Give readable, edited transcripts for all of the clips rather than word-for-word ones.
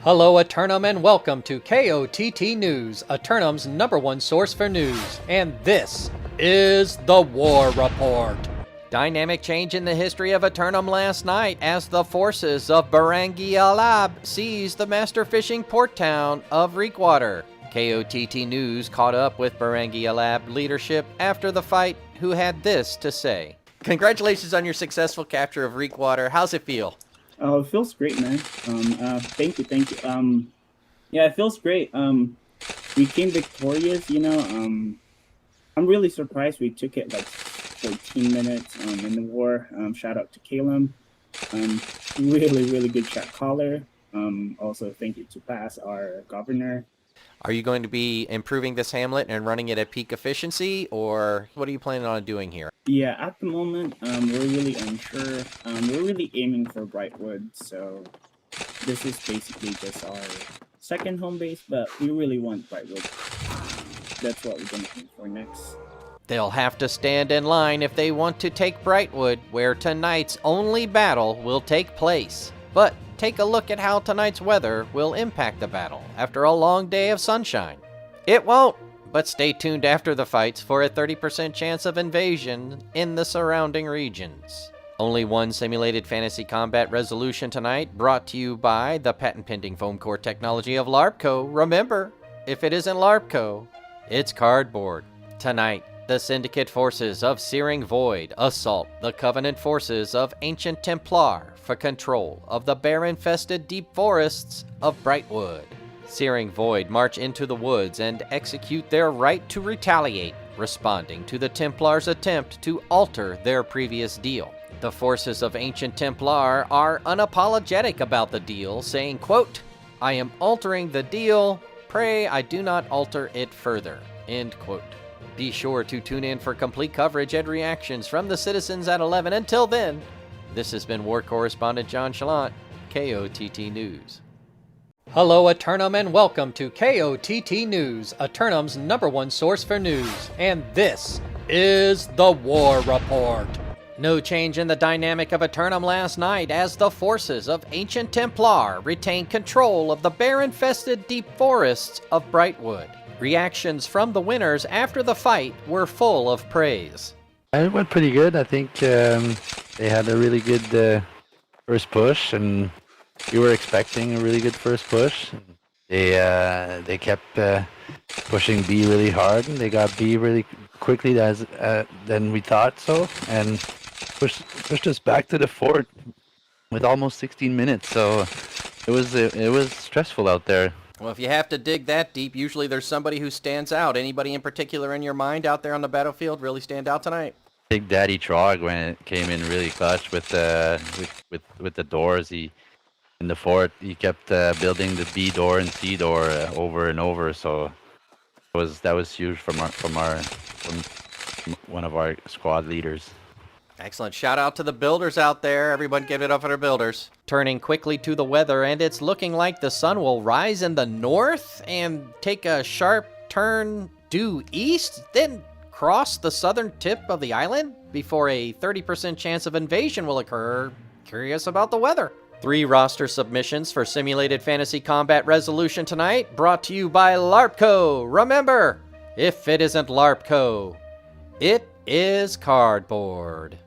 Hello Eternum and welcome to KOTT News, Eternum's #1 source for news, and this is the War Report. Dynamic change in the history of Eternum last night as the forces of Bellergy RC seized the master fishing port town of Reekwater. KOTT News caught up with Bellergy RC leadership after the fight, who had this to say. Congratulations on your successful capture of Reekwater. How's it feel? Oh, it feels great, man. Thank you. Yeah, it feels great. We came victorious, I'm really surprised we took it like 14 minutes in the war. Shout out to Calum. Really good shot caller. Also, thank you to Pass, our governor. Are you going to be improving this hamlet and running it at peak efficiency, or what are you planning on doing here? Yeah, at the moment, we're really unsure. We're really aiming for Brightwood, so this is basically just our second home base, but we really want Brightwood. That's what we're going to aim for next. They'll have to stand in line if they want to take Brightwood, where tonight's only battle will take place. But take a look at how tonight's weather will impact the battle after a long day of sunshine. It won't, but stay tuned after the fights for a 30% chance of invasion in the surrounding regions. Only one simulated fantasy combat resolution tonight, brought to you by the patent-pending foam core technology of LARPco. Remember, if it isn't LARPco, it's cardboard. Tonight, the Syndicate forces of Searing Void assault the Covenant forces of Ancient Templar for control of the bear-infested deep forests of Brightwood. Searing Void march into the woods and execute their right to retaliate, responding to the Templars' attempt to alter their previous deal. The forces of Ancient Templar are unapologetic about the deal, saying, quote, "I am altering the deal. Pray I do not alter it further." End quote. Be sure to tune in for complete coverage and reactions from the citizens at 11. Until then, this has been War Correspondent JChalant, KOTT News. Hello Eternum and welcome to KOTT News, Eternum's #1 source for news, and this is the War Report. No change in the dynamic of Eternum last night as the forces of Ancient Templar retained control of the bear-infested deep forests of Brightwood. Reactions from the winners after the fight were full of praise. It went pretty good. I think they had a really good first push, and we were expecting a really good first push. They kept pushing B really hard, and they got B really quickly than we thought so, and pushed us back to the fort with almost 16 minutes. So it was stressful out there. Well, if you have to dig that deep, usually there's somebody who stands out. Anybody in particular in your mind out there on the battlefield really stand out tonight? Big Daddy Trog, when it came in really clutch with the doors. In the fort, he kept building the B door and C door over and over. So that was huge from one of our squad leaders. Excellent. Shout out to the builders out there. Everyone give it up for their builders. Turning quickly to the weather, and it's looking like the sun will rise in the north and take a sharp turn due east, then cross the southern tip of the island before a 30% chance of invasion will occur. Curious about the weather. 3 roster submissions for Simulated Fantasy Combat Resolution tonight, brought to you by LARPco. Remember, if it isn't LARPco, it is cardboard.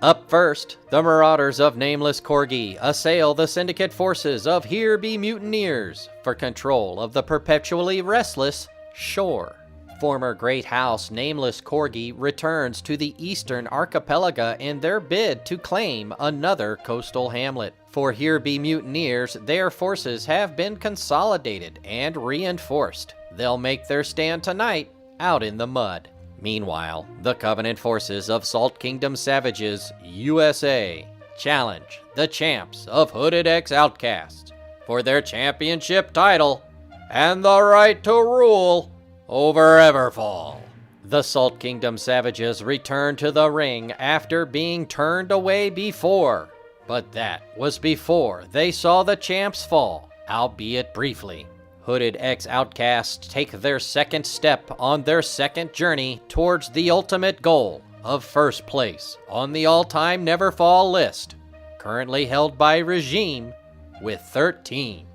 Up first, the Marauders of Nameless Corgi assail the Syndicate forces of Here Be Mutineers for control of the perpetually restless shore. Former Great House Nameless Corgi returns to the Eastern Archipelago in their bid to claim another coastal hamlet. For Here Be Mutineers, their forces have been consolidated and reinforced. They'll make their stand tonight out in the mud. Meanwhile, the Covenant forces of Salt Kingdom Savages USA challenge the champs of Hooded X Outcasts for their championship title and the right to rule over Everfall. The Salt Kingdom Savages return to the ring after being turned away before, but that was before they saw the champs fall, albeit briefly. Hooded X Outcasts take their second step on their second journey towards the ultimate goal of first place on the all-time Never Fall list, currently held by Regime with 13.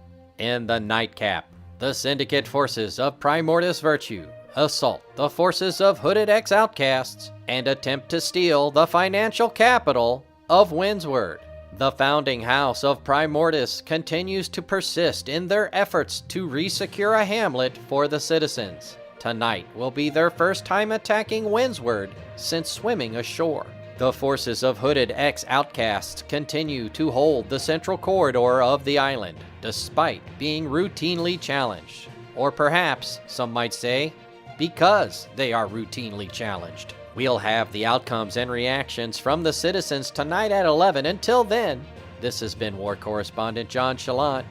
In the nightcap, the Syndicate forces of Primordius Virtue assault the forces of Hooded X Outcasts and attempt to steal the financial capital of Windsward. The founding house of Primordius continues to persist in their efforts to resecure a hamlet for the citizens. Tonight will be their first time attacking Windsward since swimming ashore. The forces of Hooded X Outcasts continue to hold the central corridor of the island, despite being routinely challenged. Or perhaps, some might say, because they are routinely challenged. We'll have the outcomes and reactions from the citizens tonight at 11. Until then, this has been War Correspondent JChalant,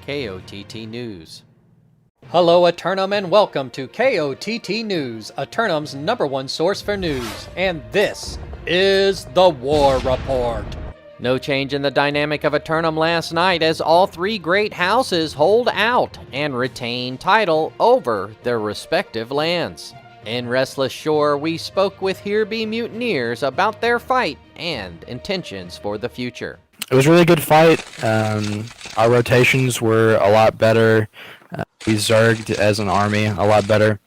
KOTT News. Hello, Eternum, and welcome to KOTT News, Eternum's #1 source for news. And this is the War Report. No change in the dynamic of Eternum last night, as all three great houses hold out and retain title over their respective lands. In Restless Shore, we spoke with Here Be Mutineers about their fight and intentions for the future. It was a really good fight. Our rotations were a lot better. We zerged as an army a lot better.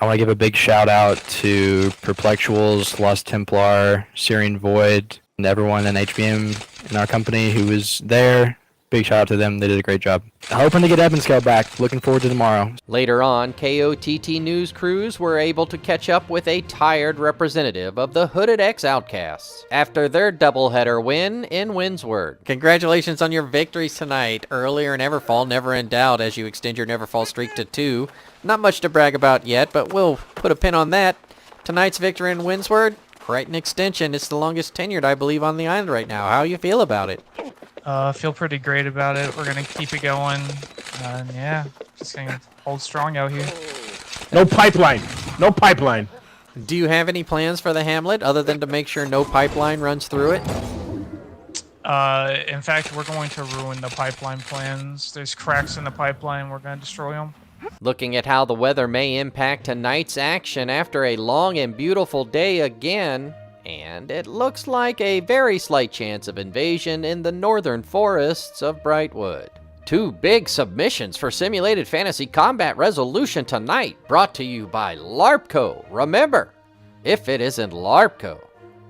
I want to give a big shout out to Perplexuals, Lost Templar, Syrian Void, and everyone in HBM in our company who was there. Big shout out to them. They did a great job. Hoping to get Ebonscale back. Looking forward to tomorrow. Later on, KOTT News crews were able to catch up with a tired representative of the Hooded X Outcasts after their doubleheader win in Windsward. Congratulations on your victories tonight. Earlier in Everfall, never in doubt as you extend your Neverfall streak to 2. Not much to brag about yet, but we'll put a pin on that. Tonight's victory in Windsward, quite an extension. It's the longest tenured, I believe, on the island right now. How you feel about it? Feel pretty great about it. We're gonna keep it going, and yeah, just gonna hold strong out here. No pipeline. No pipeline. Do you have any plans for the hamlet other than to make sure no pipeline runs through it? In fact, we're going to ruin the pipeline plans. There's cracks in the pipeline. We're gonna destroy them. Looking at how the weather may impact tonight's action after a long and beautiful day again, and it looks like a very slight chance of invasion in the northern forests of Brightwood. 2 big submissions for Simulated Fantasy Combat Resolution tonight, brought to you by LARPco. Remember, if it isn't LARPco,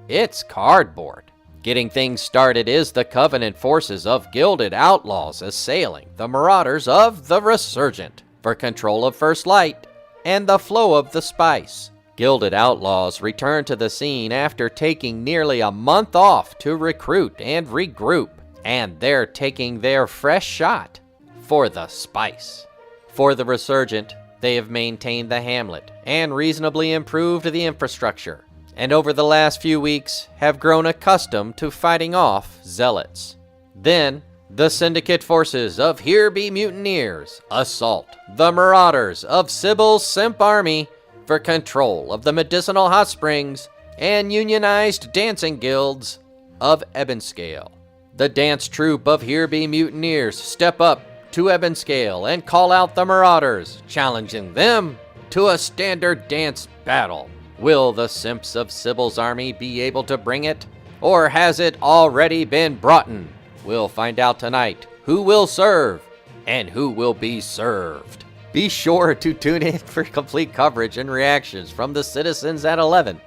it's cardboard. Getting things started is the Covenant forces of Gilded Outlaws assailing the Marauders of the Resurgent for control of First Light and the flow of the spice. Gilded Outlaws return to the scene after taking nearly a month off to recruit and regroup, and they're taking their fresh shot for the spice. For the Resurgent, they have maintained the hamlet and reasonably improved the infrastructure, and over the last few weeks have grown accustomed to fighting off zealots. Then, the Syndicate forces of Here Be Mutineers assault the Marauders of Sybil's Simp Army for control of the medicinal hot springs and unionized dancing guilds of Ebonscale. The dance troupe of Here Be Mutineers step up to Ebonscale and call out the Marauders, challenging them to a standard dance battle. Will the Simps of Sybil's army be able to bring it, or has it already been brought in? We'll find out tonight who will serve and who will be served. Be sure to tune in for complete coverage and reactions from the citizens at 11.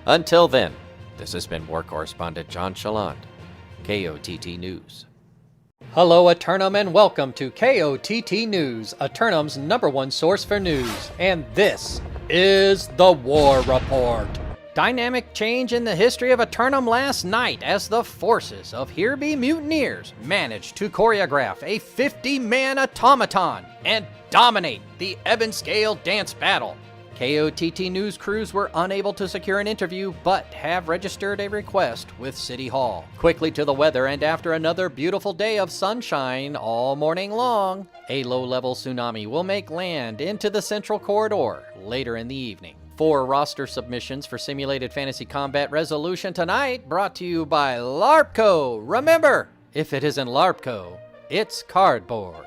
Until then, this has been War Correspondent JChalant, KOTT News. Hello, Eternum, and welcome to KOTT News, Eternum's #1 source for news. And this is the War Report. Dynamic change in the history of Eternum last night as the forces of Here Be Mutineers managed to choreograph a 50-man automaton and dominate the Ebonscale dance battle. KOTT News crews were unable to secure an interview, but have registered a request with City Hall. Quickly to the weather, and after another beautiful day of sunshine all morning long, a low-level tsunami will make land into the central corridor later in the evening. 4 roster submissions for Simulated Fantasy Combat Resolution tonight, brought to you by LARPco. Remember, if it isn't LARPco, it's cardboard.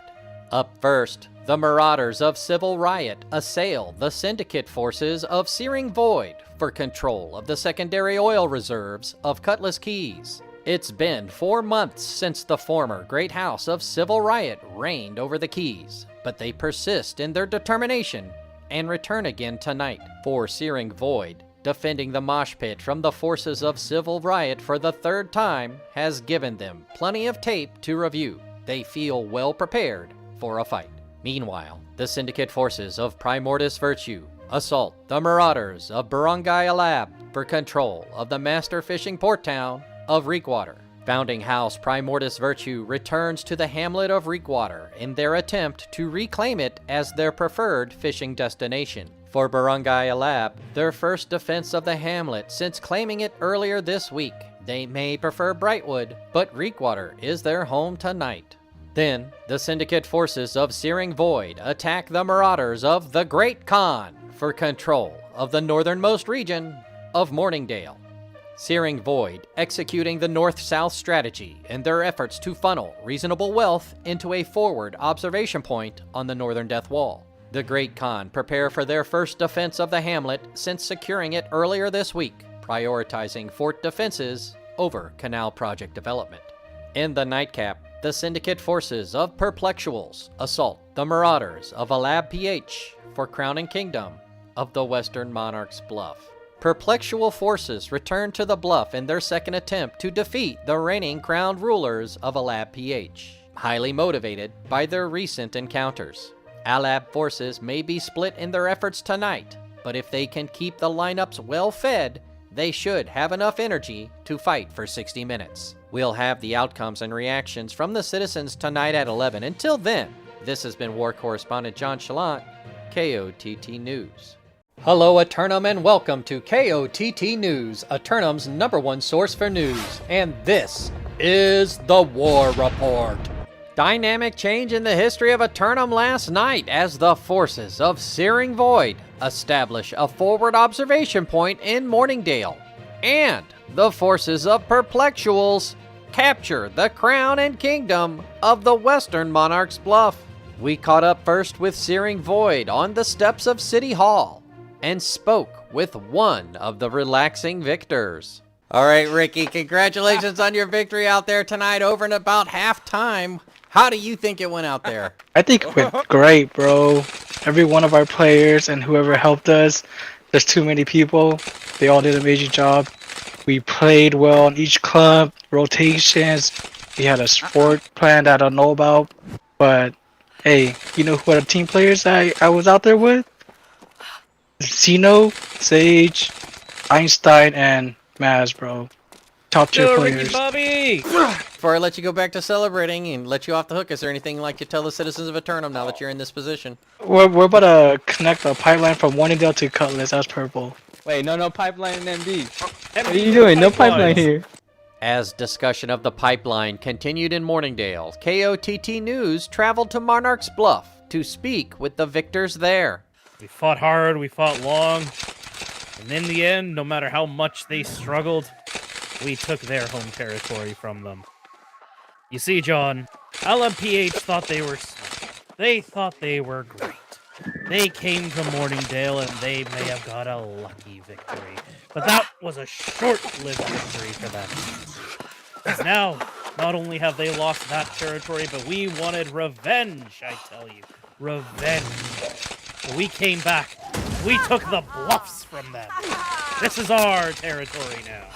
Up first, the Marauders of Civil Riot assail the Syndicate forces of Searing Void for control of the secondary oil reserves of Cutlass Keys. It's been 4 months since the former great house of civil riot reigned over the Keys, but they persist in their determination and return again tonight for Searing Void. Defending the mosh pit from the forces of civil riot for the 3rd time has given them plenty of tape to review. They feel well prepared for a fight. Meanwhile, the syndicate forces of Primordius Virtue assault the marauders of Barangay Alab for control of the master fishing port town of Reekwater. Founding House Primordius Virtue returns to the hamlet of Reekwater in their attempt to reclaim it as their preferred fishing destination. For Barangay Alab, their first defense of the hamlet since claiming it earlier this week. They may prefer Brightwood, but Reekwater is their home tonight. Then, the syndicate forces of Searing Void attack the marauders of the Great Khan for control of the northernmost region of Morningdale. Searing Void executing the north-south strategy in their efforts to funnel reasonable wealth into a forward observation point on the northern death wall. The Great Khan prepare for their first defense of the hamlet since securing it earlier this week, prioritizing fort defenses over canal project development. In the nightcap, the syndicate forces of Perplexuals assault the marauders of Alab PH for crowning kingdom of the Western Monarch's Bluff. Perplexual forces return to the bluff in their second attempt to defeat the reigning crowned rulers of Alab PH, highly motivated by their recent encounters. Alab forces may be split in their efforts tonight, but if they can keep the lineups well fed, they should have enough energy to fight for 60 minutes. We'll have the outcomes and reactions from the citizens tonight at 11. Until then, this has been War Correspondent JChalant, KOTT News. Hello, Eternum, and welcome to KOTT News, Eternum's #1 source for news. And this is the War Report. Dynamic change in the history of Eternum last night as the forces of Searing Void establish a forward observation point in Morningdale, and the forces of Perplexuals capture the crown and kingdom of the Western Monarch's Bluff. We caught up first with Searing Void on the steps of City Hall and spoke with one of the relaxing victors. All right, Ricky, congratulations on your victory out there tonight over and about halftime. How do you think it went out there? I think it went great, bro. Every one of our players and whoever helped us, there's too many people. They all did an amazing job. We played well in each club, rotations. We had a sport plan that I don't know about. But, hey, you know what the team players I was out there with? Zeno, Sage, Einstein, and Maz, bro. Top tier players. Ricky Bobby! Before I let you go back to celebrating and let you off the hook, is there anything you'd like to tell the citizens of Eternum now that you're in this position? We're about to connect the pipeline from Warningdale to Cutlass. That's purple. Wait, no pipeline in MD. What are you doing? No pipeline here. As discussion of the pipeline continued in Morningdale, KOTT News traveled to Monarch's Bluff to speak with the victors there. We fought hard, we fought long, and in the end, no matter how much they struggled, we took their home territory from them. You see, John, LMPH thought they were smart. They thought they were great. They came to Morningdale and they may have got a lucky victory. But that was a short-lived victory for them. Because now, not only have they lost that territory, but we wanted revenge, I tell you. Revenge. So we came back. We took the bluffs from them. This is our territory now.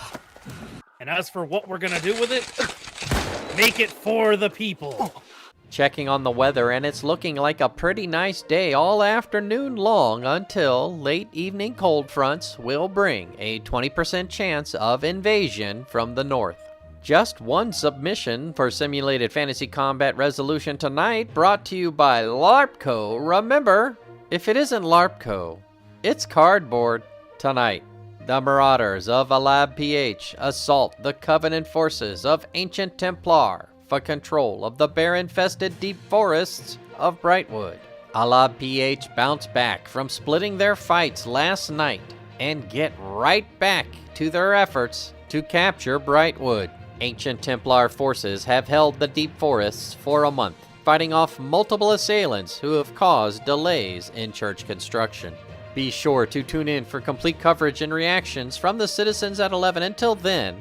And as for what we're gonna do with it, make it for the people. Checking on the weather, and it's looking like a pretty nice day all afternoon long until late evening cold fronts will bring a 20% chance of invasion from the north. Just one submission for Simulated Fantasy Combat Resolution tonight, brought to you by LARPco. Remember, if it isn't LARPco, it's cardboard. Tonight, the Marauders of Alab PH assault the Covenant forces of Ancient Templar for control of the bear-infested deep forests of Brightwood. Alab PH bounce back from splitting their fights last night and get right back to their efforts to capture Brightwood. Ancient Templar forces have held the deep forests for a month, fighting off multiple assailants who have caused delays in church construction. Be sure to tune in for complete coverage and reactions from the citizens at 11. Until then,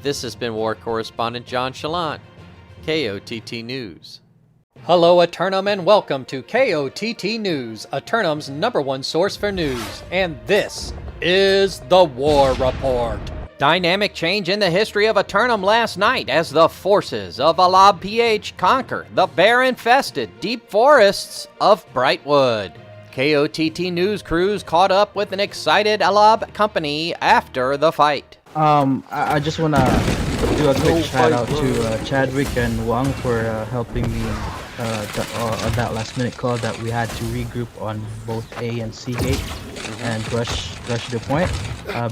This has been War Correspondent JChalant, KOTT News. Hello, Eternum, and welcome to KOTT News, Eternum's #1 source for news. And this is the War Report. Dynamic change in the history of Eternum last night as the forces of Alab PH conquer the bear-infested deep forests of Brightwood. KOTT News crews caught up with an excited Alab company after the fight. I just want to do a quick shout out to Chadwick and Wang for helping me on that last minute call that we had to regroup on both A and C gate and rush the point.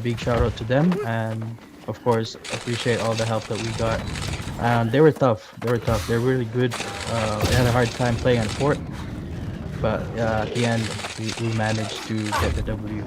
Big shout out to them, and of course appreciate all the help that we got. They were tough. They're really good. They had a hard time playing on fort, but at the end we managed to get the W.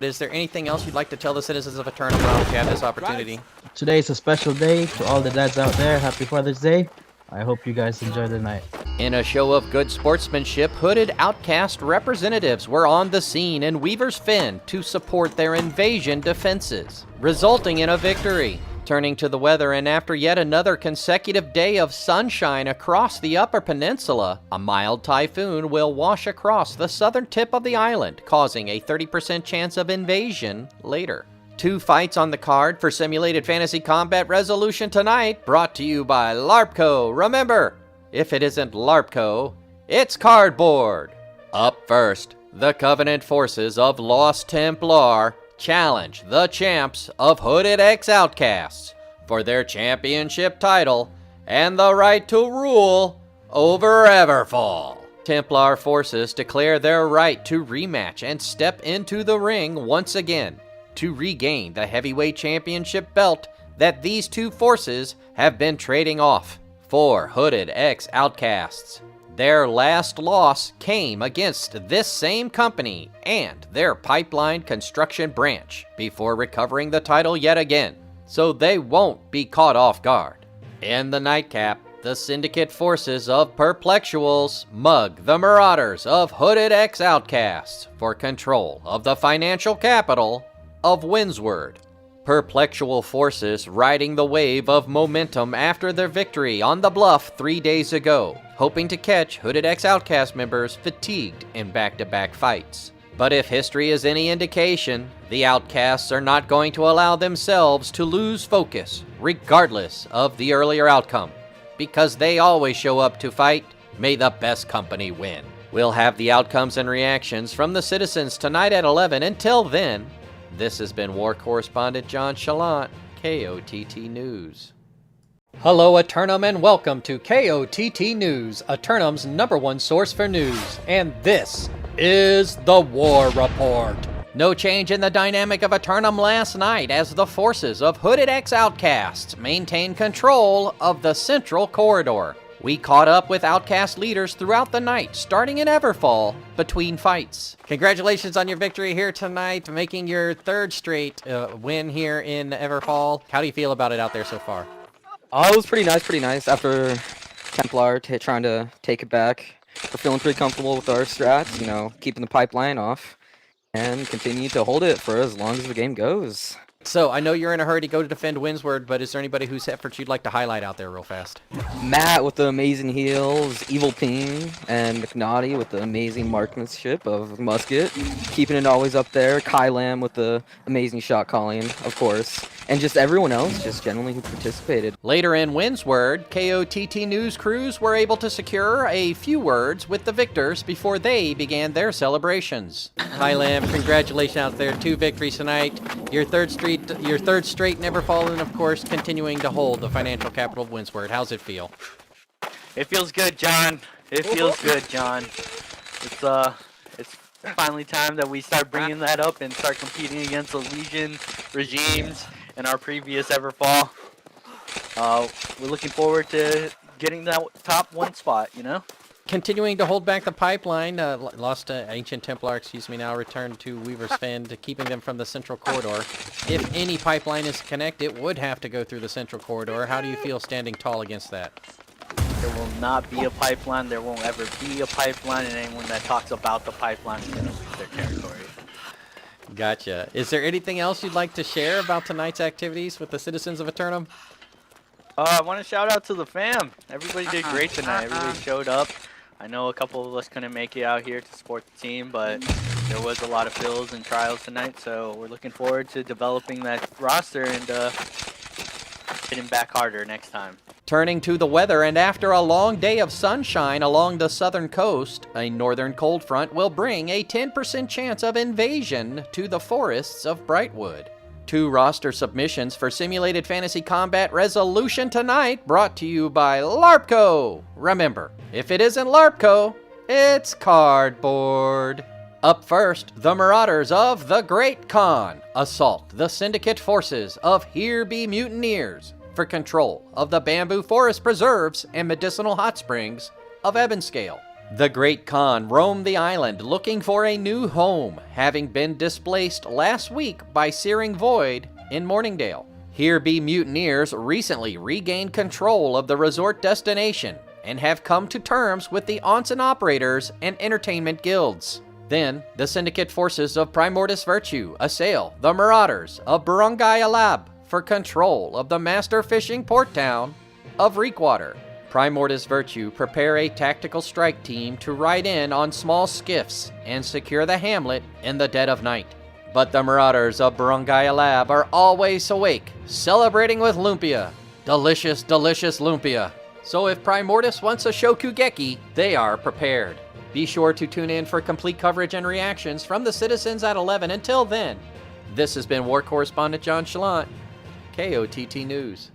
Is there anything else you'd like to tell the citizens of Eternum while we have this opportunity? Today is a special day to all the dads out there. Happy Father's Day. I hope you guys enjoy the night. In a show of good sportsmanship, hooded outcast representatives were on the scene in Weaver's Fen to support their invasion defenses, resulting in a victory. Turning to the weather, and after yet another consecutive day of sunshine across the Upper Peninsula, a mild typhoon will wash across the southern tip of the island, causing a 30% chance of invasion later. 2 fights on the card for Simulated Fantasy Combat Resolution tonight, brought to you by LARPco. Remember, if it isn't LARPco, it's cardboard. Up first, the Covenant forces of Lost Templar challenge the champs of Hooded X Outcasts for their championship title and the right to rule over Everfall. Templar forces declare their right to rematch and step into the ring once again to regain the heavyweight championship belt that these 2 forces have been trading off for Hooded X Outcasts. Their last loss came against this same company and their pipeline construction branch before recovering the title yet again, so they won't be caught off guard. In the nightcap, the syndicate forces of Perplexuals mug the Marauders of Hooded X Outcasts for control of the financial capital of Windsward. Perplexual forces riding the wave of momentum after their victory on the bluff 3 days ago, hoping to catch Hooded X Outcast members fatigued in back-to-back fights. But if history is any indication, the Outcasts are not going to allow themselves to lose focus, regardless of the earlier outcome, because they always show up to fight. May the best company win. We'll have the outcomes and reactions from the citizens tonight at 11. Until then, this has been War Correspondent JChalant, KOTT News. Hello, Eternum, and welcome to KOTT News, Eternum's #1 source for news. And this is the War Report. No change in the dynamic of Eternum last night as the forces of Hooded X Outcasts maintain control of the Central Corridor. We caught up with Outcast leaders throughout the night, starting in Everfall between fights. Congratulations on your victory here tonight, making your 3rd straight win here in Everfall. How do you feel about it out there so far? It was pretty nice. After Templar trying to take it back, we're feeling pretty comfortable with our strats, keeping the pipeline off, and continue to hold it for as long as the game goes. So, I know you're in a hurry to go to defend Windsward, but is there anybody whose efforts you'd like to highlight out there real fast? Matt with the amazing heals, Evil Ping, and McNaughty with the amazing marksmanship of Musket, keeping it always up there. Kai Lam with the amazing shot calling, of course, and just everyone else just generally who participated. Later in Windsward, KOTT News crews were able to secure a few words with the victors before they began their celebrations. Kai Lam, congratulations out there, 2 victories tonight. Your third straight never fallen, of course, continuing to hold the financial capital of Windsward. How's it feel? It feels good, John. It feels good, John. It's finally time that we start bringing that up and start competing against the Legion regimes in our previous Everfall. We're looking forward to getting that top 1 spot, Continuing to hold back the pipeline, lost Ancient Templar, now returned to Weaver's Fen, keeping them from the Central Corridor. If any pipeline is connected, it would have to go through the Central Corridor. How do you feel standing tall against that? There will not be a pipeline. There won't ever be a pipeline, and anyone that talks about the pipeline is going to lose their territory. Gotcha. Is there anything else you'd like to share about tonight's activities with the citizens of Eternum? I want to shout out to the fam. Everybody did great tonight. Everybody showed up. I know a couple of us couldn't make it out here to support the team, but there was a lot of fills and trials tonight, so we're looking forward to developing that roster and hitting back harder next time. Turning to the weather, and after a long day of sunshine along the southern coast, a northern cold front will bring a 10% chance of invasion to the forests of Brightwood. 2 roster submissions for Simulated Fantasy Combat Resolution tonight, brought to you by LARPCO. Remember, if it isn't LARPCO, it's cardboard. Up first, the Marauders of the Great Khan assault the syndicate forces of Here Be Mutineers for control of the bamboo forest preserves and medicinal hot springs of Ebonscale. The Great Khan roamed the island looking for a new home, having been displaced last week by Searing Void in Morningdale. Here Be Mutineers recently regained control of the resort destination and have come to terms with the onsen operators and entertainment guilds. Then, the syndicate forces of Primordius Virtue assail the Marauders of Barangay Alab for control of the master fishing port town of Reekwater. Primordius Virtue prepare a tactical strike team to ride in on small skiffs and secure the hamlet in the dead of night. But the Marauders of Barangay Alab are always awake, celebrating with lumpia. Delicious, delicious lumpia. So if Primordius wants a Shokugeki, they are prepared. Be sure to tune in for complete coverage and reactions from the citizens at 11. Until then, this has been War Correspondent JChalant, KOTT News.